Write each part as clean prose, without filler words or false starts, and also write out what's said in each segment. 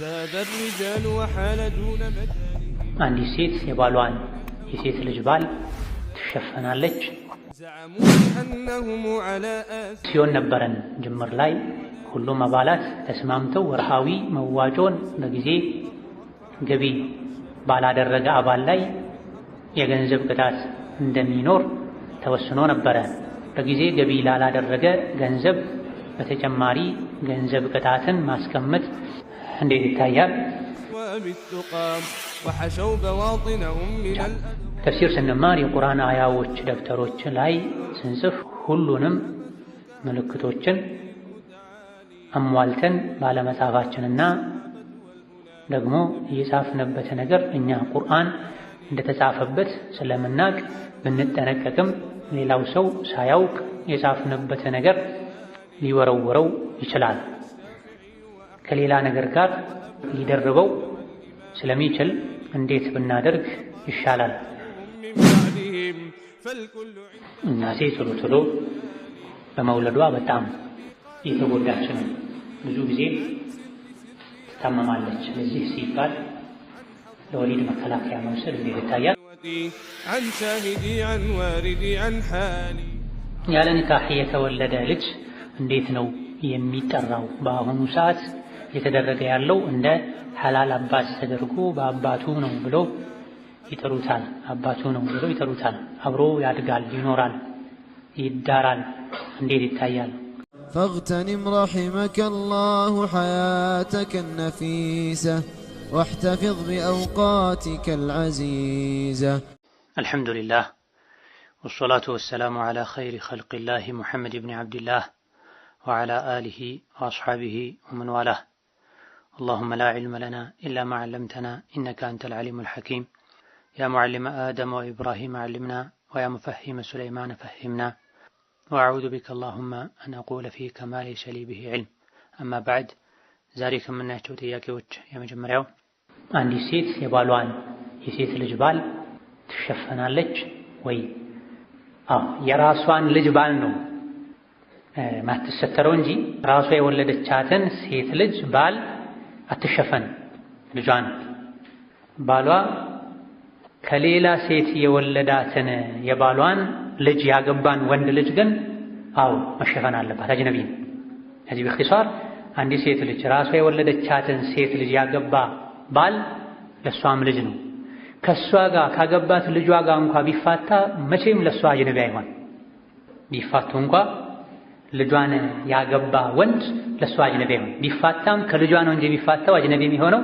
زاد الرجال وحال دون مجالهم አንዲት ሴት የባሏን የሴት ልጅ ባል ትሸፈናለች زعموا أنهم على ሲሆን ነበረን ጅምር ላይ ሁሉም አባላት ተስማምተው ወርሃዊ መዋጮን በጊዜ ገቢ ባላደረገ አባል ላይ የገንዘብ ቅጣት እንደሚኖር ተወስኖ ነበረ። በጊዜ ገቢ ላላደረገ ገንዘብ በተጨማሪ ገንዘብ ቅጣትን ማስቀመጥ እንዴት ይታያል? وحشوا بواطنهم من ተፍሲር ስንማር የቁርአን አያዎች ደብተሮች ላይ ስንጽፍ ሁሉንም ምልክቶችን አሟልተን ባለመጻፋችንና ደግሞ የጻፍንበት ነገር እኛ ቁርአን እንደተጻፈበት ስለምናቅ ብንጠነቀቅም ሌላው ሰው ሳያውቅ የጻፍንበት ነገር ሊወረወረው ይችላል። ከሌላ ነገር ጋር ሊደርበው ስለሚችል እንዴት ብናደርግ ይሻላል? እናቴ ቶሎ ቶሎ በመውለዷ በጣም የተጎዳች ነው። ብዙ ጊዜ ትታመማለች። ለዚህ ሲባል ለወሊድ መከላከያ መውሰድ እንዴት ይታያል? ያለ ኒካህ የተወለደ ልጅ እንዴት ነው የሚጠራው? በአሁኑ ሰዓት እየተደረገ ያለው እንደ ሐላል አባት ተደርጎ በአባቱ ነው ብሎ ይጠሩታል። አባቱ ነው ብሎ ይጠሩታል። አብሮ ያድጋል፣ ይኖራል፣ ይዳራል። እንዴት ይታያል? فاغتنم رحمك الله حياتك النفيسة واحتفظ بأوقاتك العزيزة. الحمد لله والصلاة والسلام على خير خلق الله محمد بن عبد الله وعلى آله وأصحابه ومن والاه. اللهم لا علم لنا إلا ما علمتنا إنك أنت العليم الحكيم. يا معلم آدم وإبراهيم علمنا ويا مفهم سليمان فهمنا وأعوذ بك اللهم أن أقول فيك ما ليس لي به علم. أما بعد ዛሬ ከምናያቸው ጥያቄዎች የመጀመሪያው አንዲት ሴት የባሏን የሴት ልጅ ባል ትሸፈናለች ወይ? የራሷን ልጅ ባል ነው ማትሰተረው እንጂ ራሷ የወለደቻትን ሴት ልጅ ባል አትሸፈን። ልጇን ባሏ ከሌላ ሴት የወለዳትን የባሏን ልጅ ያገባን ወንድ ልጅ ግን መሸፈን አለባት። አጅነቢ ከዚህ በእክትሳር አንዲት ሴት ልጅ ራሷ የወለደቻትን ሴት ልጅ ያገባ ባል ለሷም ልጅ ነው። ከሷ ጋር ካገባት ልጇ ጋር እንኳ ቢፋታ መቼም ለሷ አጅነቢ አይሆን። ቢፋቱ እንኳ ልጇን ያገባ ወንድ ለሷ አጅነቢ አይሆን። ቢፋታም ከልጇ ነው እንጂ ቢፋታው አጅነቢ የሚሆነው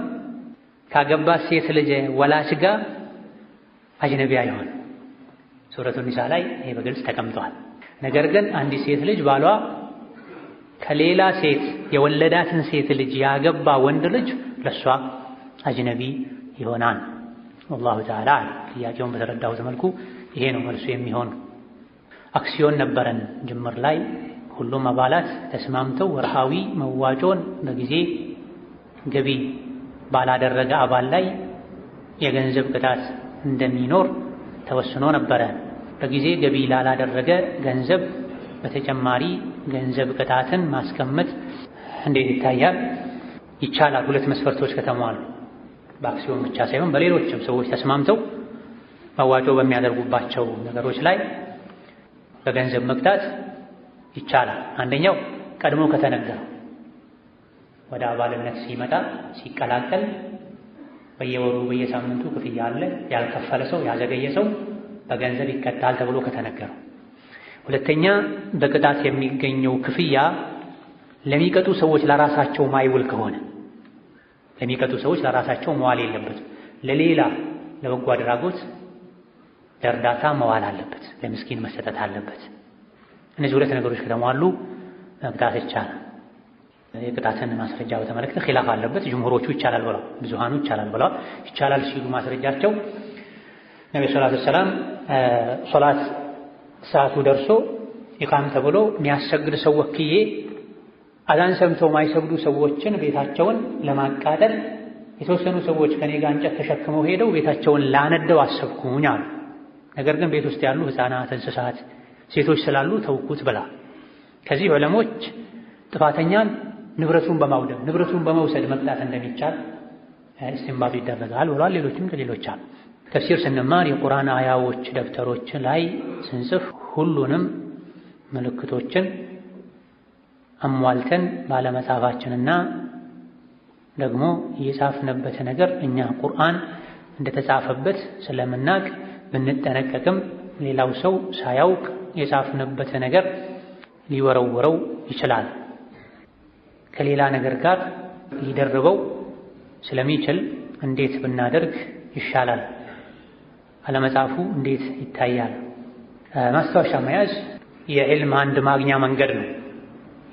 ካገባት ሴት ልጅ ወላጅ ጋር አጅነቢ አይሆን። ሱረቱ ኒሳ ላይ ይሄ በግልጽ ተቀምጧል። ነገር ግን አንዲት ሴት ልጅ ባሏ ከሌላ ሴት የወለዳትን ሴት ልጅ ያገባ ወንድ ልጅ ለሷ አጅነቢ ይሆናል። ወላሁ ተዓላ ጥያቄውን በተረዳሁት መልኩ ይሄ ነው መልሱ የሚሆን። አክሲዮን ነበረን ጅምር ላይ ሁሉም አባላት ተስማምተው ወርሃዊ መዋጮን በጊዜ ገቢ ባላደረገ አባል ላይ የገንዘብ ቅጣት እንደሚኖር ተወስኖ ነበረ። በጊዜ ገቢ ላላደረገ ገንዘብ በተጨማሪ ገንዘብ ቅጣትን ማስቀመጥ እንዴት ይታያል? ይቻላል። ሁለት መስፈርቶች ከተሟሉ በአክሲዮን ብቻ ሳይሆን በሌሎችም ሰዎች ተስማምተው መዋጮ በሚያደርጉባቸው ነገሮች ላይ በገንዘብ መቅጣት ይቻላል። አንደኛው ቀድሞ ከተነገረው ወደ አባልነት ሲመጣ ሲቀላቀል በየወሩ በየሳምንቱ ክፍያ አለ፣ ያልከፈለ ሰው ያዘገየ ሰው በገንዘብ ይቀጣል ተብሎ ከተነገረው። ሁለተኛ በቅጣት የሚገኘው ክፍያ ለሚቀጡ ሰዎች ለራሳቸው ማይውል ከሆነ ለሚቀጡ ሰዎች ለራሳቸው መዋል የለበትም። ለሌላ ለበጎ አድራጎት ለእርዳታ መዋል አለበት፣ ለምስኪን መሰጠት አለበት። እነዚህ ሁለት ነገሮች ከተሟሉ መቅጣት ይቻላል። የቅጣትን ማስረጃ በተመለከተ ኺላፍ አለበት። ጅምሁሮቹ ይቻላል ብለው ብዙሃኑ ይቻላል ብለው ይቻላል ሲሉ ማስረጃቸው ነብዩ ሰለላሁ ዐለይሂ ወሰለም ሶላት ሰዓቱ ደርሶ ኢቃም ተብሎ የሚያሰግድ ሰው ወክዬ አዛን ሰምተው ማይሰግዱ ሰዎችን ቤታቸውን ለማቃጠል የተወሰኑ ሰዎች ከኔ ጋር እንጨት ተሸክመው ሄደው ቤታቸውን ላነደው አሰብኩኝ አሉ። ነገር ግን ቤት ውስጥ ያሉ ሕፃናት፣ እንስሳት፣ ሴቶች ስላሉ ተውኩት ብላ። ከዚህ ዑለሞች ጥፋተኛን ንብረቱን በማውደም ንብረቱን በመውሰድ መቅጣት እንደሚቻል እስቲንባጥ ይደረጋል ብሏል። ሌሎች አሉ። ተፍሲር ስንማር የቁርአን አያዎች ደብተሮች ላይ ስንጽፍ ሁሉንም ምልክቶችን አሟልተን ባለመጻፋችንና ደግሞ የጻፍንበት ነገር እኛ ቁርአን እንደተጻፈበት ስለምናቅ ብንጠነቀቅም ሌላው ሰው ሳያውቅ የጻፍንበት ነገር ሊወረወረው ይችላል። ከሌላ ነገር ጋር ሊደርበው ስለሚችል እንዴት ብናደርግ ይሻላል? አለመጻፉ እንዴት ይታያል? ማስታወሻ መያዝ የዕልም አንድ ማግኛ መንገድ ነው።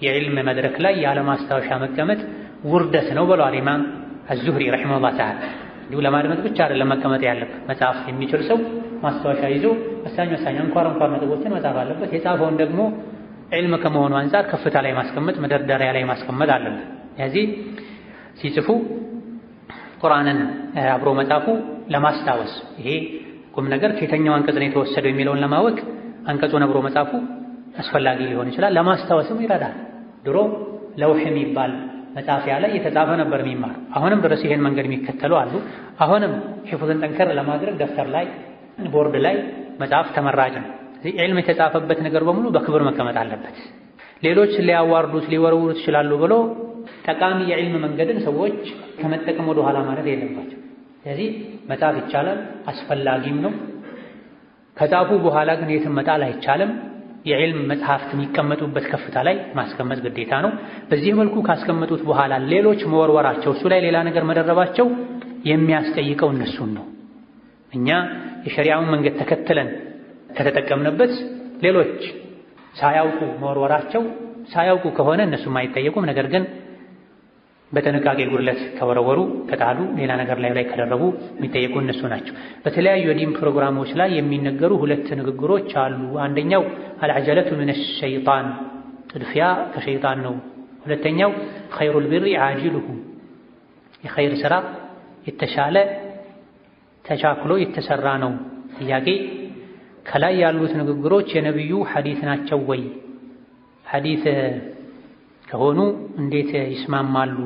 የዕልም መድረክ ላይ ያለ ማስታወሻ መቀመጥ ውርደት ነው ብለዋል ኢማም አዙህሪ ረሒመሁላህ ተዓላ። እንዲሁ ለማድመጥ ብቻ አይደለም መቀመጥ ያለበት። መጻፍ የሚችል ሰው ማስታወሻ ይዞ ወሳኝ አንኳር ነጥቦችን መጻፍ አለበት። የጻፈውን ደግሞ ዕልም ከመሆኑ አንፃር ከፍታ ላይ ማስቀመጥ፣ መደርደሪያ ላይ ማስቀመጥ አለበት። ስለዚህ ሲጽፉ ቁርአንን አብሮ መጻፉ ለማስታወስ ይሄ ቁም ነገር ከየትኛው አንቀጽ ነው የተወሰደው የሚለውን ለማወቅ አንቀጹን አብሮ መጻፉ አስፈላጊ ሊሆን ይችላል። ለማስታወስም ይረዳል። ድሮ ለውህ የሚባል መጻፊያ ላይ የተጻፈ ነበር የሚማር። አሁንም ድረስ ይሄን መንገድ የሚከተሉ አሉ። አሁንም ሒፍዝን ጠንከር ለማድረግ ደፍተር ላይ ቦርድ ላይ መጻፍ ተመራጭ ነው። እዚህ ዕልም የተጻፈበት ነገር በሙሉ በክብር መቀመጥ አለበት። ሌሎች ሊያዋርዱት ሊወረውሩት ይችላሉ ብሎ ጠቃሚ የዕልም መንገድን ሰዎች ከመጠቀም ወደ ኋላ ማለት የለባቸው። ስለዚህ መጻፍ ይቻላል፣ አስፈላጊም ነው። ከጻፉ በኋላ ግን የትም መጣል አይቻልም። የዕልም መጽሐፍት የሚቀመጡበት ከፍታ ላይ ማስቀመጥ ግዴታ ነው። በዚህ መልኩ ካስቀመጡት በኋላ ሌሎች መወርወራቸው፣ እሱ ላይ ሌላ ነገር መደረባቸው የሚያስጠይቀው እነሱን ነው። እኛ የሸሪዓውን መንገድ ተከትለን ከተጠቀምንበት ሌሎች ሳያውቁ መወርወራቸው ሳያውቁ ከሆነ እነሱም አይጠየቁም። ነገር ግን በጥንቃቄ ጉድለት ከወረወሩ ከጣሉ ሌላ ነገር ላይ ከደረቡ የሚጠየቁ እነሱ ናቸው። በተለያዩ የዲን ፕሮግራሞች ላይ የሚነገሩ ሁለት ንግግሮች አሉ። አንደኛው አልዐጀለቱ ሚነ ሸይጣን፣ ጥድፊያ ከሸይጣን ነው። ሁለተኛው ኸይሩል ቢሪ ዓጅሉሁ፣ የኸይር ስራ የተሻለ ተቻክሎ የተሰራ ነው። ጥያቄ ከላይ ያሉት ንግግሮች የነቢዩ ሐዲስ ናቸው ወይ? ሐዲስ ከሆኑ እንዴት ይስማማሉ?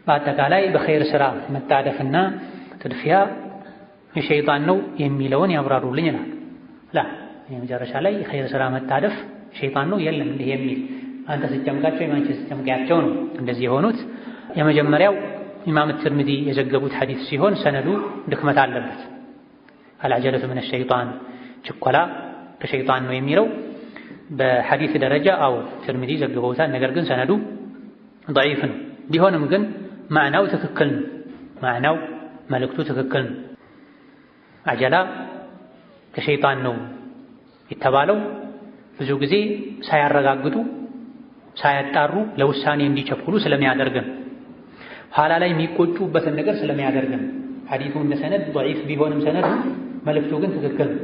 በአጠቃላይ በኸይር ስራ መጣደፍና ጥድፊያ የሸይጣን ነው የሚለውን ያብራሩልኝ ይላል። የመጨረሻ ላይ የኸይር ስራ መጣደፍ ሸይጣን ነው የለም እንዲህ የሚል አንተ ስትጨምቃቸው የማንቺ ስትጨምቂያቸው ነው እንደዚህ የሆኑት። የመጀመሪያው ኢማም ትርሚዚ የዘገቡት ሐዲስ ሲሆን ሰነዱ ድክመት አለበት። አልዐጀለቱ ሚነ ሸይጣን፣ ችኮላ ከሸይጣን ነው የሚለው በሐዲስ ደረጃ አው ትርሚዚ ዘግበውታል። ነገር ግን ሰነዱ ضعيف ነው። ቢሆንም ግን ማዕናው ትክክል ነው። ማዕናው መልእክቱ ትክክል ነው። አጀላ ከሸይጣን ነው የተባለው ብዙ ጊዜ ሳያረጋግጡ ሳያጣሩ ለውሳኔ እንዲቸኩሉ ስለሚያደርግ ነው። ኋላ ላይ የሚቆጩበትን ነገር ስለሚያደርግ ነው። ሐዲሱ እንደ ሰነድ ضعيف ቢሆንም ሰነዱ መልእክቱ ግን ትክክል ነው።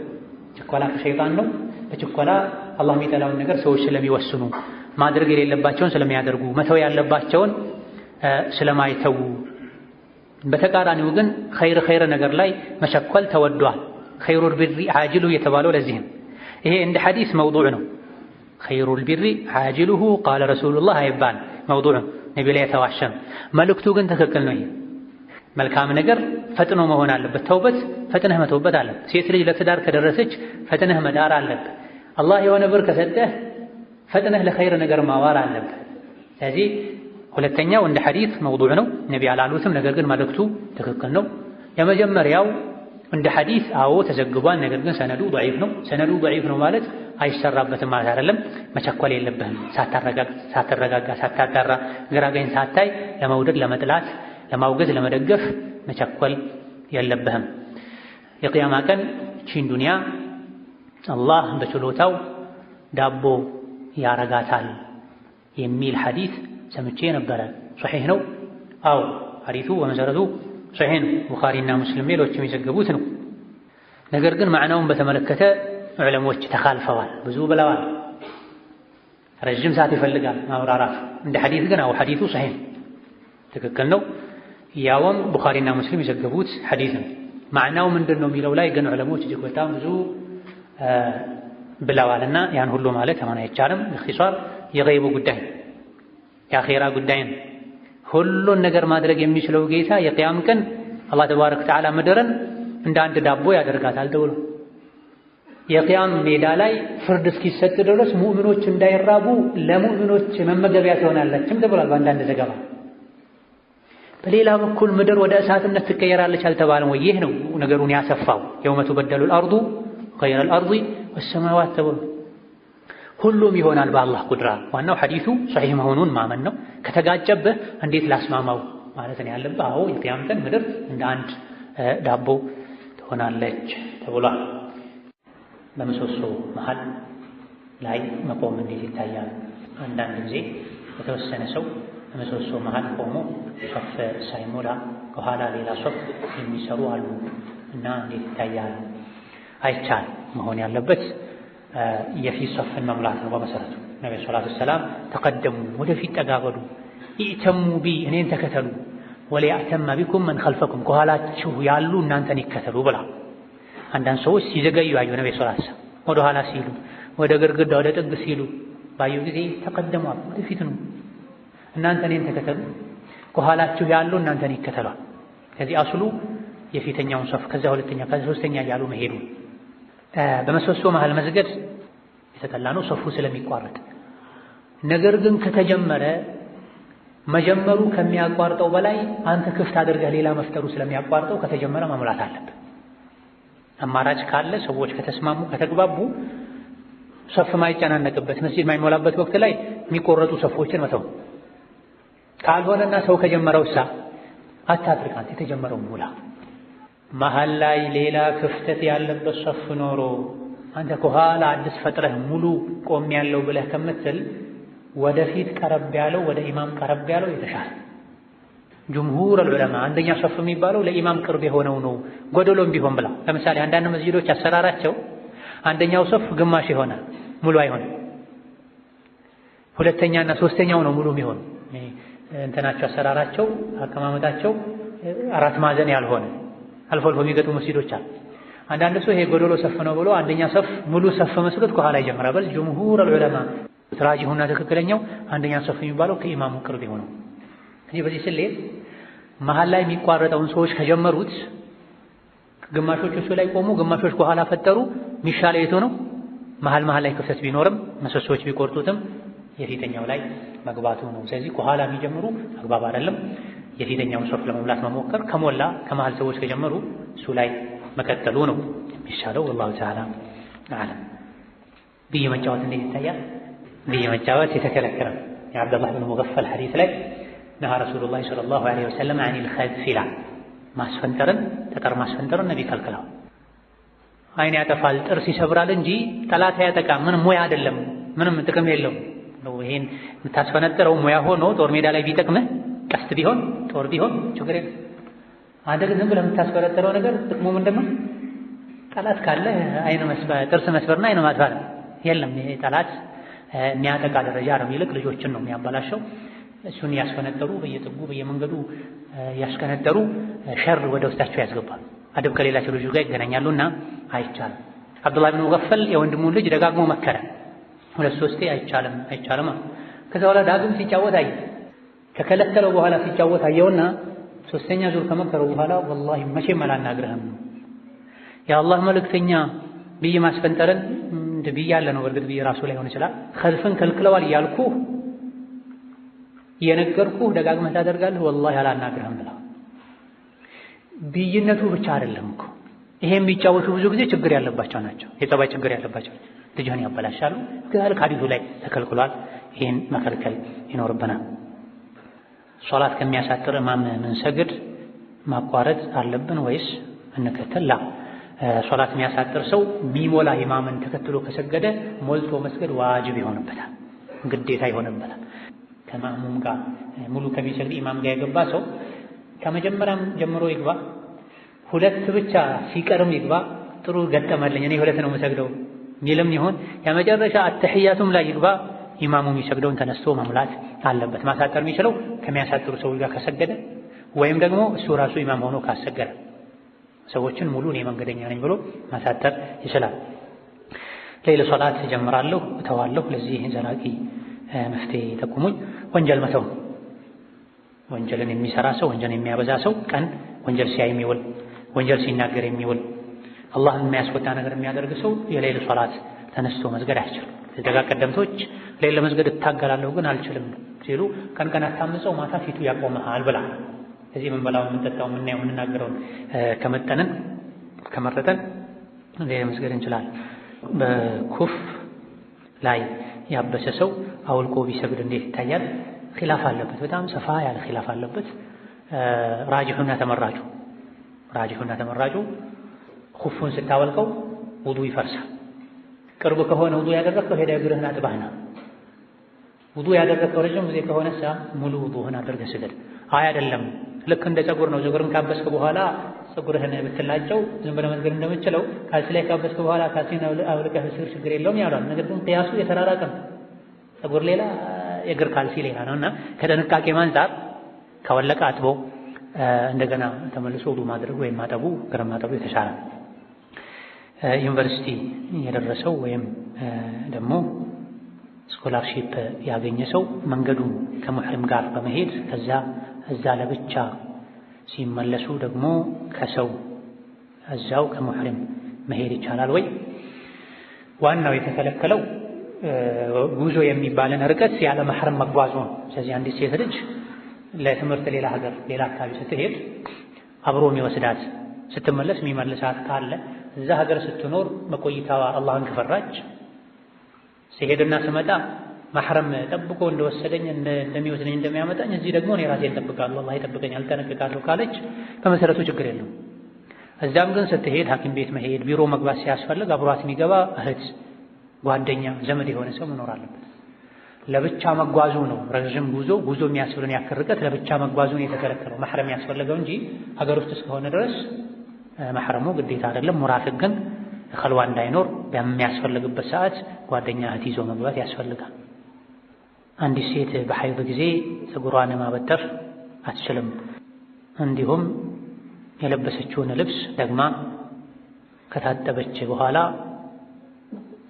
ችኮላ ከሸይጣን ነው። በችኮላ አላህ የሚጠላውን ነገር ሰዎች ስለሚወስኑ፣ ማድረግ የሌለባቸውን ስለሚያደርጉ፣ መተው ያለባቸውን ስለማይተው። በተቃራኒው ግን ኸይር ነገር ላይ መቸኮል ተወዷል። ኸይሩል ቢሪ ዓጅሉ የተባለው ለዚህም ይሄ እንደ ሐዲስ መውዱዕ ነው። ኸይሩል ቢሪ ዓጅሉሁ ቃለ ረሱሉላህ አይባል፣ መውዱዕ ነው። ነቢ ላይ የተዋሸም። መልእክቱ ግን ትክክል ነው። ይሄ መልካም ነገር ፈጥኖ መሆን አለበት። ተውበት ፈጥነህ መተውበት አለበት። ሴት ልጅ ለትዳር ከደረሰች ፈጥነህ መዳር አለበት። አላህ የሆነ ብር ከሰጠህ ፈጥነህ ለኸይር ነገር ማዋል አለበት። ስለዚህ ሁለተኛው እንደ ሐዲስ መውዱዕ ነው፣ ነቢ አላሉትም። ነገር ግን መልእክቱ ትክክል ነው። የመጀመሪያው እንደ ሐዲስ አዎ ተዘግቧል፣ ነገር ግን ሰነዱ ضعيف ነው። ሰነዱ ضعيف ነው ማለት አይሰራበትም ማለት አይደለም። መቸኮል የለብህም። ሳትረጋጋ ሳታጣራ ግራቀኝ ሳታይ ለመውደድ ለመጥላት ለማውገዝ ለመደገፍ መቸኮል የለብህም። የቂያማ ቀን ቺን ዱንያ አላህ በችሎታው ዳቦ ያረጋታል የሚል ሐዲስ ሰምቼ ነበረ። ሶሒህ ነው? አዎ ሐዲሱ በመሰረቱ ሶሒህ ነው። ቡኻሪና ሙስሊም ሌሎችም የዘገቡት ነው። ነገር ግን ማዕናውን በተመለከተ ዑለሞች ተኻልፈዋል፣ ብዙ ብለዋል። ረጅም ሰዓት ይፈልጋል ማብራራት። እንደ ሐዲስ ግን አዎ ሐዲሱ ሶሒህ ትክክል ነው። ያውም ቡኻሪና ሙስሊም የዘገቡት ሐዲስ ነው። ማዕናው ምንድን ነው የሚለው ላይ ግን ዑለሞች እጅግ በጣም ብዙ ብለዋልና ያን ሁሉ ማለት አሁን አይቻልም። በኺሷር የገይቡ ጉዳይ የአኼራ ጉዳይ ነው። ሁሉን ነገር ማድረግ የሚችለው ጌታ የቂያም ቀን አላህ ተባረከ ወተዓላ ምድርን እንደ አንድ ዳቦ ያደርጋታል ተብሎ የቂያም ሜዳ ላይ ፍርድ እስኪሰጥ ድረስ ሙእሚኖች እንዳይራቡ ለሙእሚኖች መመገቢያ ትሆናለችም ተብሏል በአንዳንድ ዘገባ። በሌላ በኩል ምድር ወደ እሳትነት ትቀየራለች አልተባለም ወይ? ይህ ነው ነገሩን ያሰፋው። የውመ ቱበደሉ አልአርዱ ገይረ አልአርዲ ወሰማዋት ተብሎ ሁሉም ይሆናል በአላህ ቁድራ። ዋናው ሐዲሱ ሶሒህ መሆኑን ማመን ነው። ከተጋጨብህ እንዴት ላስማማው ማለት ነው ያለብህ። አዎ የቂያም ቀን ምድር እንደ አንድ ዳቦ ትሆናለች ተብሏል። በምሰሶ መሃል ላይ መቆም እንዴት ይታያል? አንዳንድ ጊዜ የተወሰነ ሰው በምሰሶ መሃል ቆሞ ሶፍ ሳይሞላ ከኋላ ሌላ ሶፍ የሚሰሩ አሉ እና እንዴት ይታያል? አይቻል መሆን ያለበት የፊት ሶፍን መሙላት ነው። በመሰረቱ ነብዩ ሰለላሁ ዐለይሂ ወሰለም ተቀደሙ ወደፊት ጠጋበሉ፣ ኢተሙ ቢ እኔን ተከተሉ፣ ወሊያተማ ቢኩም መን ኸልፈኩም ከኋላችሁ ያሉ እናንተን ይከተሉ ብላ። አንዳንድ ሰዎች ሲዘገዩ አዩ ነብዩ ሰለላሁ ዐለይሂ ወሰለም ወደ ኋላ ሲሉ ወደ ግርግዳ ወደ ጥግ ሲሉ ባዩ ጊዜ ተቀደሙ ወደፊት ነው እናንተ እኔን ተከተሉ ከኋላችሁ ያሉ እናንተን ይከተሏል። ከዚህ አስሉ የፊተኛውን ሶፍ ከዛ ሁለተኛ ከዛ ሶስተኛ ያሉ መሄዱ። በመሰሶ መሃል መስገድ የተጠላ ነው ሶፉ ስለሚቋረጥ። ነገር ግን ከተጀመረ መጀመሩ ከሚያቋርጠው በላይ አንተ ክፍት አድርገህ ሌላ መፍጠሩ ስለሚያቋርጠው ከተጀመረ መሙላት አለበት። አማራጭ ካለ ሰዎች ከተስማሙ ከተግባቡ ሶፍ ማይጨናነቅበት መስጂድ ማይሞላበት ወቅት ላይ የሚቆረጡ ሶፎችን መተው ካልሆነና ሰው ከጀመረው አታድርግ። አንተ የተጀመረው ሙላ። መሃል ላይ ሌላ ክፍተት ያለበት ሶፍ ኖሮ አንተ ከኋላ አዲስ ፈጥረህ ሙሉ ቆም ያለው ብለህ ከምትል ወደፊት ቀረብ ያለው ወደ ኢማም ቀረብ ያለው የተሻለ። ጅምሁር ዑለማ አንደኛ ሶፍ የሚባለው ለኢማም ቅርብ የሆነው ነው ጎደሎም ቢሆን ብላ። ለምሳሌ አንዳንድ መስጂዶች አሰራራቸው አንደኛው ሶፍ ግማሽ ይሆናል ሙሉ አይሆንም። ሁለተኛና ሶስተኛው ነው ሙሉ የሚሆን እንትናቸው አሰራራቸው አቀማመጣቸው አራት ማዕዘን ያልሆነ አልፎ አልፎ የሚገጡ መስጂዶች አሉ። አንዳንድ ሰው ይሄ ጎደሎ ሶፍ ነው ብሎ አንደኛ ሶፍ ሙሉ ሶፍ መስሎት ከኋላ ይጀምራል። በል ጅምሁር ዑለማ ትራጂሁና ትክክለኛው አንደኛ ሶፍ የሚባለው ከኢማሙ ቅርብ የሆነው። እዚህ በዚህ ስሌት መሃል ላይ የሚቋረጠውን ሰዎች ከጀመሩት ግማሾቹ እሱ ላይ ቆሙ፣ ግማሾች ከኋላ ፈጠሩ። የሚሻለው የቱ ነው? መሃል ላይ ክፍተት ቢኖርም ምሰሶዎች ቢቆርጡትም የፊተኛው ላይ መግባቱ ነው። ስለዚህ ከኋላ የሚጀምሩ አግባብ አይደለም። የፊተኛውን ሶፍ ለመሙላት መሞከር ከሞላ ከመሃል ሰዎች ከጀመሩ እሱ ላይ መቀጠሉ ነው የሚሻለው። ወላሁ ተዓላ አዕለም። ብይ መጫወት እንዴት ይታያል? ብይ መጫወት የተከለከለ የአብዱላህ ብን ሙገፈል ሐዲስ ላይ ነሃ ረሱሉላህ ሰለላሁ ዐለይሂ ወሰለም አኒል ኸዝፊ ማስፈንጠርን ጠጠር ማስፈንጠርን ነቢ ከልክለው። አይን ያጠፋል ጥርስ ይሰብራል እንጂ ጠላት አያጠቃም። ምንም ሙያ አይደለም፣ ምንም ጥቅም የለውም። ይሄን የምታስፈነጥረው ሙያ ሆኖ ጦር ሜዳ ላይ ቢጠቅምህ ቀስት ቢሆን ጦር ቢሆን ችግር የለም። አንተ ግን ዝም ብለህ የምታስፈነጥረው ነገር ጥቅሙ ምንድነው? ጠላት ካለ አይን መስበር ጥርስ መስበርና አይን ማጥፋት የለም። ይሄ ጠላት የሚያጠቃ ደረጃ ነው። ይልቅ ልጆችን ነው የሚያበላሸው። እሱን ያስፈነጠሩ በየጥጉ በየመንገዱ ያስከነጠሩ ሸር ወደ ውስጣቸው ያስገባሉ። አደብ ከሌላቸው ልጆች ጋር ይገናኛሉና አይቻልም። አብዱላህ ብን ሙገፈል የወንድሙን ልጅ ደጋግሞ መከረ። ሁለት ሶስቴ አይቻልም። ከዛ በኋላ ዳግም ሲጫወት አየ። ከከለከለው በኋላ ሲጫወት አየውና ሶስተኛ ዙር ከመከረው በኋላ ወላሂ መቼም አላናግርህም፣ የአላህ መልእክተኛ ብይ ማስፈንጠርን እንደ ብይ ያለ ነው። በእርግጥ ብይ ራሱ ላይ ሆነ ይችላል። ኸልፍን ከልክለዋል እያልኩህ የነገርኩህ ደጋግመህ ታደርጋለህ፣ ወላሂ አላናግርህም ብላ። ብይነቱ ብቻ አይደለም እኮ ይሄን ቢጫወቱ ብዙ ጊዜ ችግር ያለባቸው ናቸው። የጸባይ ችግር ያለባቸው ልጅህን ያበላሻሉ። ግን ሐዲሱ ላይ ተከልክሏል። ይሄን መከልከል ይኖርብናል። ሶላት ከሚያሳጥር ኢማም ምንሰግድ ማቋረጥ አለብን ወይስ እንከተል? ሶላት የሚያሳጥር ሰው ሚሞላ ኢማምን ተከትሎ ከሰገደ ሞልቶ መስገድ ዋጅብ ይሆንበታል፣ ግዴታ ይሆንበታል። ከማሙም ጋር ሙሉ ከሚሰግድ ኢማም ጋር የገባ ሰው ከመጀመሪያም ጀምሮ ይግባ፣ ሁለት ብቻ ሲቀርም ይግባ፣ ጥሩ ገጠመልኝ እኔ ሁለት ነው የምሰግደው ሚልም ይሁን የመጨረሻ አተህያቱም ላይ ይግባ፣ ኢማሙ የሚሰግደውን ተነስቶ መሙላት አለበት። ማሳጠር የሚችለው ከሚያሳጥሩ ሰዎች ጋር ከሰገደ ወይም ደግሞ እሱ ራሱ ኢማም ሆኖ ካሰገደ ሰዎችን ሙሉ እኔ መንገደኛ ነኝ ብሎ ማሳጠር ይችላል። ሌላ ሶላት ጀምራለሁ እተዋለሁ፣ ለዚህ ዘላቂ መፍትሄ ጠቁሙኝ። ወንጀል መተው። ወንጀልን የሚሰራ ሰው ወንጀልን የሚያበዛ ሰው ቀን ወንጀል ሲያይ የሚውል ወንጀል ሲናገር የሚውል አላህን የሚያስወጣ ነገር የሚያደርግ ሰው የሌሊት ሶላት ተነስቶ መስገድ አይችልም። ደጋ ቀደምቶች ሌሊት ለመስገድ እታገላለሁ ግን አልችልም ሲሉ ቀን ቀን አታምፀው ማታ ፊቱ ያቆመሃል ብላ። እዚህ የምንበላው የምንጠጣው የምናየው የምንናገረውን ከመጠንን ከመረጠን ሌሊት መስገድ እንችላለን። በኩፍ ላይ ያበሰ ሰው አውልቆ ቢሰግድ እንዴት ይታያል? ኺላፍ አለበት። በጣም ሰፋ ያለ ኺላፍ አለበት። ራጂሑና ተመራጩ ኩፉን ስታወልቀው ውዱ ይፈርሳል። ቅርብ ከሆነ ውዱ ያደረግከው ሄደህ እግርህን አጥባህና ውዱ ያደረግከው ረጅም ጊዜ ከሆነ ሙሉ ውዱህን አድርገህ ስገድ። አይ አይደለም ልክ እንደ ፀጉር ነው። ፀጉርን ካበስክ በኋላ ፀጉርህን ብትላጨው ዝም ብለህ መስገድ እንደምትችለው ካልሲ ላይ ካበስክ በኋላ ካልሲን አውልቀህ ስግድ ችግር የለውም ያሏል። ነገር ግን ቅያሱ የተራራቀ ነው። ፀጉር ሌላ የእግር ካልሲ ሌላ ነውና ከጥንቃቄ አንፃር ከወለቀ አጥቦ እንደገና ተመልሶ ውዱ ማድረግ ወይም ማጠቡ እግር ማጠቡ የተሻለ። ዩኒቨርሲቲ የደረሰው ወይም ደግሞ ስኮላርሺፕ ያገኘ ሰው መንገዱ ከሙሕሪም ጋር በመሄድ ከዛ እዛ ለብቻ ሲመለሱ ደግሞ ከሰው እዛው ከሙሕሪም መሄድ ይቻላል ወይ? ዋናው የተከለከለው ጉዞ የሚባልን ርቀት ያለ መሕረም መጓዙ ነው። ስለዚህ አንዲት ሴት ልጅ ለትምህርት ሌላ ሀገር ሌላ አካባቢ ስትሄድ አብሮ የሚወስዳት ስትመለስ የሚመልሳት ካለ እዛ ሀገር ስትኖር መቆይታዋ አላህን ከፈራች ሲሄድና ስመጣ መሕረም ጠብቆ እንደወሰደኝ እንደሚወስደኝ እንደሚያመጣኝ እዚህ ደግሞ እኔ ራሴን እጠብቃለሁ አላህ ይጠብቀኛል እጠነቀቃለሁ ካለች በመሰረቱ ችግር የለውም። እዛም ግን ስትሄድ ሐኪም ቤት መሄድ ቢሮ መግባት ሲያስፈልግ አብሯት የሚገባ እህት፣ ጓደኛ፣ ዘመድ የሆነ ሰው መኖር አለበት። ለብቻ መጓዙ ነው ረዥም ጉዞ የሚያስብልን ያክል ርቀት ለብቻ መጓዙን የተከለከለው መሕረም ያስፈልገው እንጂ ሀገር ውስጥ እስከሆነ ድረስ መሕረሙ ግዴታ አይደለም። ሙራፊቅ ግን ኸልዋ እንዳይኖር በሚያስፈልግበት ሰዓት ጓደኛ እህት ይዞ መግባት ያስፈልጋል። አንዲት ሴት በሐይድ ጊዜ ፀጉሯን ማበጠር አትችልም። እንዲሁም የለበሰችውን ልብስ ደግማ ከታጠበች በኋላ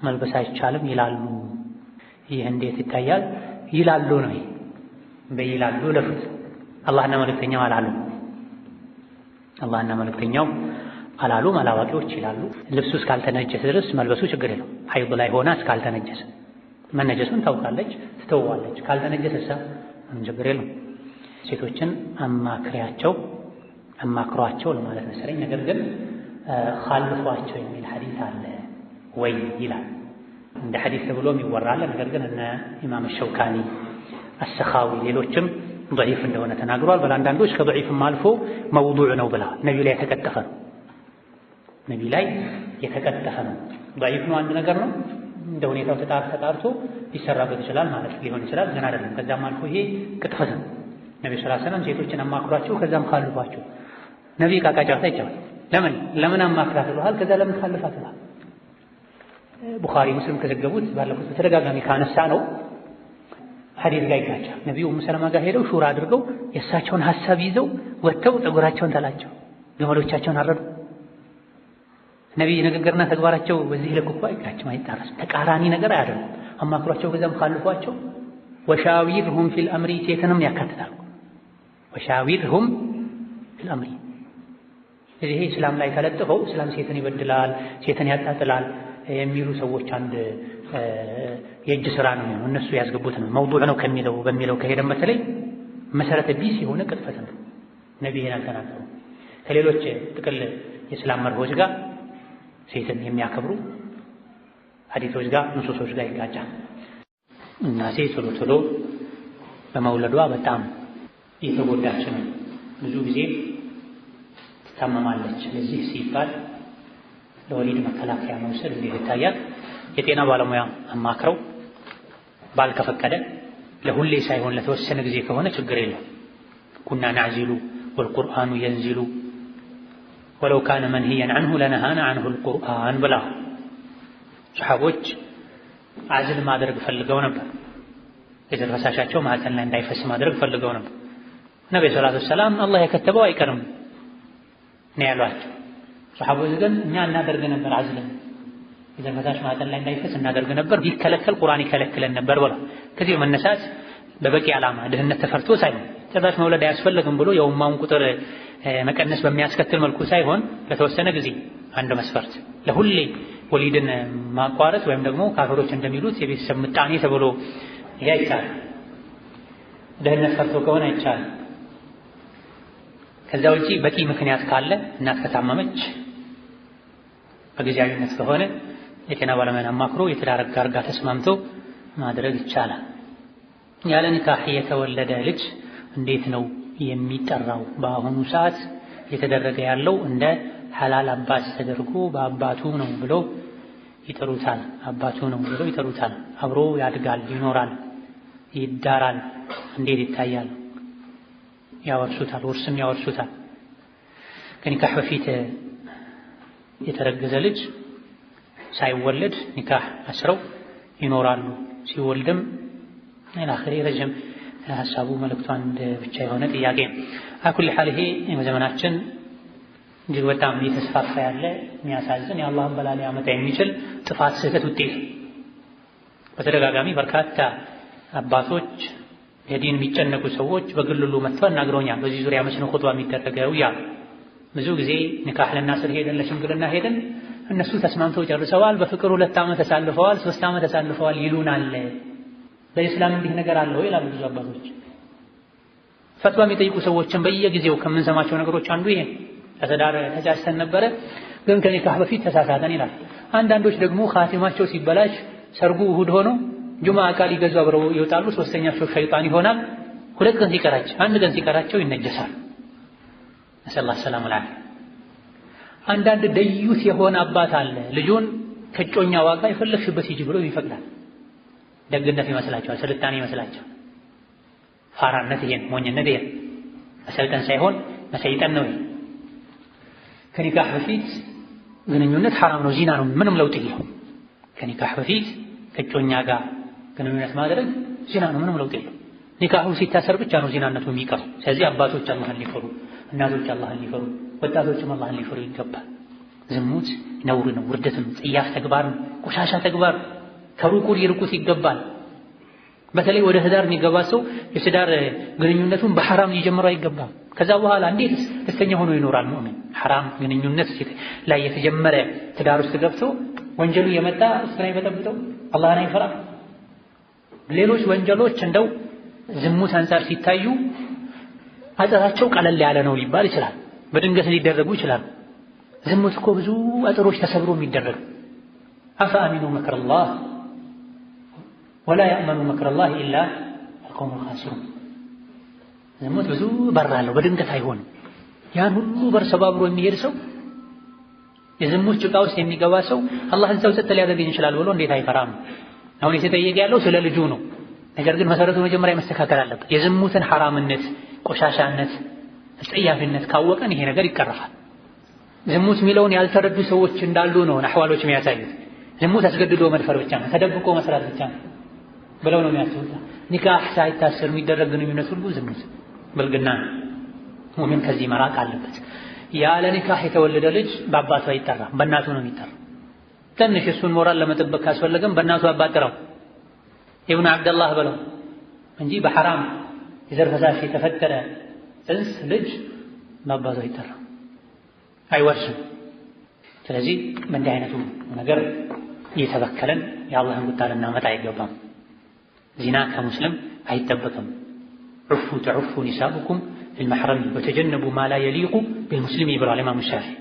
መልበስ አይቻልም ይላሉ። ይህ እንዴት ይታያል? ይላሉ ነው በይላሉ ለፍት አላህና መልእክተኛው አላሉም። አላዋቂዎች ይላሉ። ልብሱ እስካልተነጀሰ ድረስ መልበሱ ችግር የለው። ሐይድ ላይ ሆና እስካልተነጀሰ መነጀሱን ታውቃለች፣ ትተዋለች። ካልተነጀሰ ችግር የለው። ሴቶችን አማክሯቸው ለማለት መሰለኝ። ነገር ግን ኻልፏቸው የሚል ሐዲስ አለ ወይ ይላል። እንደ ሐዲስ ተብሎም ይወራል። ነገር ግን እነ ኢማም ሸውካኒ አሰኻዊ ሌሎችም ضعيف እንደሆነ ተናግሯል። በአንዳንዶች ከضعيፍም አልፎ መውዱዕ ነው ብላ ነብዩ ላይ የተቀጠፈ ነው። ضعيف ነው አንድ ነገር ነው። እንደ ሁኔታው ተጣርቶ ሊሰራበት ይችላል ማለት ሊሆን ይችላል። ግን አይደለም። ከዛም አልፎ ይሄ ቅጥፈት ነው። ነብዩ ሰለላሁ ዐለይሂ ወሰለም ሴቶችን አማክሯቸው ከዛም ካልፏቸው። ነብይ ቃቃጫታ ይቻላል። ለምን አማክራት ብለሃል? ከዛ ለምን ካልፋት ብለሃል? ቡኻሪ ሙስሊም ከዘገቡት ባለፉት በተደጋጋሚ ካነሳ ነው ሐዲስ ጋር ይጋጫል። ነብዩ ኡሙ ሰለማ ጋር ሄደው ሹራ አድርገው የእሳቸውን ሐሳብ ይዘው ወጥተው ፀጉራቸውን ተላቸው፣ ግመሎቻቸውን አረዱ። ነብይ ንግግርና ተግባራቸው በዚህ ልክ እኮ አይጋጭም፣ አይጣረስም። ተቃራኒ ነገር አያደርጉም። አማክሯቸው ከዛም ካልፏቸው። ወሻዊርሁም ፊል አምሪ ሴትንም ያካትታል። ወሻዊርሁም ፊል አምሪ ይሄ እስላም ላይ ተለጥፈው እስላም ሴትን ይበድላል፣ ሴትን ያጣጥላል የሚሉ ሰዎች አንድ የእጅ ስራ ነው እነሱ ያስገቡት ነው። መውዱዕ ነው በሚለው ከሄደ በተለይ መሰረተ ቢስ የሆነ ቅጥፈት ነው። ነብይን አልተናገሩ ከሌሎች ጥቅል የእስላም መርሆች ጋር ሴትን የሚያከብሩ ሐዲሶች ጋር ንሱሶች ጋር ይጋጫል። እናቴ ቶሎ በመውለዷ በጣም የተጎዳች ነው። ብዙ ጊዜ ትታመማለች። ለዚህ ሲባል ለወሊድ መከላከያ መውሰድ እንዴት ይታያል? የጤና ባለሙያ አማክረው ባል ከፈቀደ ለሁሌ ሳይሆን ለተወሰነ ጊዜ ከሆነ ችግር የለም። ኩና ናዕዚሉ ወልቁርአኑ የንዚሉ ወለው ካነ መንሂያን ዐንሁ ለነሃና ዐንሁ አልቁርአን ብላ ሰሓቦች አዝል ማድረግ ፈልገው ነበር። የዘር ፈሳሻቸው ማህፀን ላይ እንዳይፈስ ማድረግ ፈልገው ነበር። ነብዩ ሰለላሁ ዐለይሂ ወሰለም አላህ የከተበው አይቀርም ነው ያሏቸው። ሰሓቦች ግን እኛ እናደርግ ነበር አዝልን የዘር ፈሳሽ ማህፀን ላይ እንዳይፈስ እናደርግ ነበር፣ ቢከለከል ቁርአን ይከለክለን ነበር ብላ ከዚህ መነሳት በበቂ ዓላማ ድህነት ተፈርቶ ሳይሆን ጭራሽ መውለድ አያስፈልግም ብሎ የኡማውን ቁጥር መቀነስ በሚያስከትል መልኩ ሳይሆን ለተወሰነ ጊዜ አንድ መስፈርት ለሁሌ ወሊድን ማቋረጥ ወይም ደግሞ ካፊሮች እንደሚሉት የቤተሰብ ምጣኔ ተብሎ ይሄ አይቻልም። ድህነት ፈርቶ ከሆነ አይቻልም። ከዛ ውጪ በቂ ምክንያት ካለ እናት ከታመመች በጊዜያዊነት ከሆነ የጤና ባለሙያን አማክሮ የትዳር አጋር ጋር ተስማምቶ ማድረግ ይቻላል። ያለ ኒካህ የተወለደ ልጅ እንዴት ነው የሚጠራው? በአሁኑ ሰዓት እየተደረገ ያለው እንደ ሐላል አባት ተደርጎ በአባቱ ነው ብሎ ይጠሩታል። አባቱ ነው ብሎ ይጠሩታል። አብሮ ያድጋል፣ ይኖራል፣ ይዳራል። እንዴት ይታያል? ያወርሱታል፣ ውርስም ያወርሱታል። ከኒካህ በፊት የተረገዘ ልጅ ሳይወለድ ኒካህ አስረው ይኖራሉ። ሲወልድም አኺሪ ረጅም ሐሳቡ መልእክቱ አንድ ብቻ የሆነ ጥያቄ ነው። አኩል ሐል ይሄ በዘመናችን እጅግ በጣም እየተስፋፋ ያለ የሚያሳዝን የአላህን በላ ሊያመጣ የሚችል ጥፋት፣ ስህተት ውጤት። በተደጋጋሚ በርካታ አባቶች የዲን የሚጨነቁ ሰዎች በግልሉ መጥተው አናግረውኛል። በዚህ ዙሪያ መቼ ነው ኹጥባ የሚደረገው እያሉ ብዙ ጊዜ ኒካህ ልናስር ሄደን ለሽምግልና ሄደን እነሱ ተስማምተው ጨርሰዋል፣ በፍቅር 2 ዓመት ተሳልፈዋል፣ 3 ዓመት ተሳልፈዋል ይሉናል። በኢስላም እንዲህ ነገር አለው ይላሉ ብዙ አባቶች። ፈትዋ የሚጠይቁ ሰዎችን በየጊዜው ከምንሰማቸው ነገሮች አንዱ ይሄ ለትዳር ተጫጭተን ነበረ ግን ከኒካህ በፊት ተሳሳተን ይላል። አንዳንዶች ደግሞ ኻቲማቸው ሲበላሽ ሰርጉ እሁድ ሆኖ ጁማ ቃል ይገዙ አብረው ይወጣሉ። ሶስተኛቸው ሸይጣን ይሆናል። 2 ቀን ሲቀራቸው 1 ቀን ሲቀራቸው ይነጀሳል። ሰለላሁ ዐለይሂ ወሰለም። አንዳንድ ደዩት የሆነ አባት አለ ልጁን ከጮኛ ዋጋ የፈለግሽበት ሂጂ ብሎ ይፈቅዳል። ደግነት ይመስላቸዋል፣ ስልጣኔ ይመስላቸዋል። ፋራነት ይሄን ሞኝነት ይሄን መሰልጠን ሳይሆን መሰይጠን ነው። ከኒካህ በፊት ግንኙነት ሐራም ነው፣ ዚና ነው፣ ምንም ለውጥ የለውም። ከኒካህ በፊት ከጮኛ ጋር ግንኙነት ማድረግ ዚና ነው፣ ምንም ለውጥ የለውም። ኒካሁ ሲታሰር ብቻ ነው ዚናነቱ የሚቀር። ስለዚህ አባቶች አላህን ሊፈሩ፣ እናቶች አላህን ሊፈሩ፣ ወጣቶችም አላህን ሊፈሩ ይገባል። ዝሙት ነውር ነው፣ ውርደት ነው፣ ጽያፍ ተግባር ነው፣ ቆሻሻ ተግባር ከሩቁ ሊርቁት ይገባል። በተለይ ወደ ትዳር የሚገባ ሰው የትዳር ግንኙነቱን በሐራም ሊጀምረው አይገባም። ከዛ በኋላ እንዴት ደስተኛ ሆኖ ይኖራል ሙእሚን? ሐራም ግንኙነት ላይ የተጀመረ ትዳር ውስጥ ገብቶ ወንጀሉ የመጣ እስከ ላይ በጠብጠው አላህን አይፈራም። ሌሎች ወንጀሎች እንደው ዝሙት አንፃር ሲታዩ አጥራቸው ቀለል ያለ ነው ሊባል ይችላል፣ በድንገት ሊደረጉ ይችላል። ዝሙት እኮ ብዙ አጥሮች ተሰብሮ የሚደረግ አፈአሚኑ መክረላህ ወላ ያእመኑ መክረላህ ኢላ አልቀውሙል ኻሲሩን። ዝሙት ብዙ በር አለው፣ በድንገት አይሆንም። ያን ሁሉ በር ሰባብሮ የሚሄድ ሰው የዝሙት ጭቃ ውስጥ የሚገባ ሰው አላህ እዛው ጸጥ ሊያደርገኝ ይችላል ብሎ እንዴት አይፈራም? አሁን የተጠየቀ ያለው ስለ ልጁ ነው። ነገር ግን መሰረቱ መጀመሪያ መስተካከል አለበት። የዝሙትን ሐራምነት፣ ቆሻሻነት፣ አስጸያፊነት ካወቀን ይሄ ነገር ይቀረፋል። ዝሙት የሚለውን ያልተረዱ ሰዎች እንዳሉ ነው አህዋሎች የሚያሳዩት። ዝሙት አስገድዶ መድፈር ብቻ ነው፣ ተደብቆ መስራት ብቻ ነው ብለው ነው የሚያስቡት። ኒካህ ሳይታሰር የሚደረግ ግንኙነት ሁሉ ዝሙት፣ ብልግና ነው። ሙእሚን ከዚህ መራቅ አለበት። ያለ ኒካህ የተወለደ ልጅ በአባቱ አይጠራም፣ በእናቱ ነው የሚጠራው። ትንሽ እሱን ሞራል ለመጠበቅ ካስፈለገም በእናቱ አባጥረው ኢብኑ አብደላህ በለው እንጂ በሐራም የዘር ፈሳሽ የተፈጠረ ጽንስ ልጅ በአባቱ አይጠራም፣ አይወርስም። ስለዚህ በእንዲህ አይነቱ ነገር እየተበከለን የአላህን ቁጣ ልናመጣ አይገባም። ዚና ከሙስሊም አይጠበቅም። ዑፉ ተዑፉ ኒሳኡኩም ፊልመሕረም ወተጀነቡ ማ ላ የሊቁ ቢልሙስሊም ይብሏል ኢማሙ ሻፊዒ።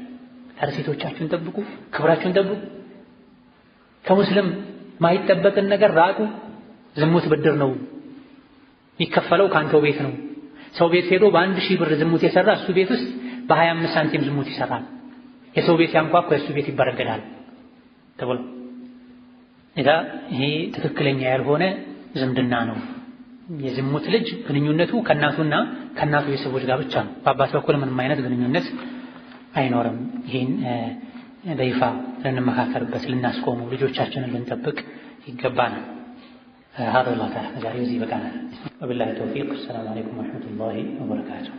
ሴቶቻችሁን ጠብቁ፣ ክብራችሁን ጠብቁ፣ ከሙስሊም ማይጠበቅን ነገር ራቁ። ዝሙት ብድር ነው፣ የሚከፈለው ከአንተው ቤት ነው። ሰው ቤት ሄዶ በ1000 ብር ዝሙት የሰራ እሱ ቤት ውስጥ በ25 ሳንቲም ዝሙት ይሰራል። የሰው ቤት ያንኳኳ የእሱ ቤት ይበረገዳል ተብሎ ይሄ ትክክለኛ ያልሆነ ዝምድና ነው። የዝሙት ልጅ ግንኙነቱ ከእናቱና ከእናቱ ቤተሰቦች ጋር ብቻ ነው። በአባት በኩል ምንም አይነት ግንኙነት አይኖርም። ይሄን በይፋ ልንመካከርበት፣ ልናስቆሙ፣ ልጆቻችንን ልንጠብቅ ይገባናል። هذا الله تعالى ዛሬ እዚህ በቃናል። ወቢላሂ ተውፊቅ። ሰላም አለይኩም ወራህመቱላሂ ወበረካቱሁ።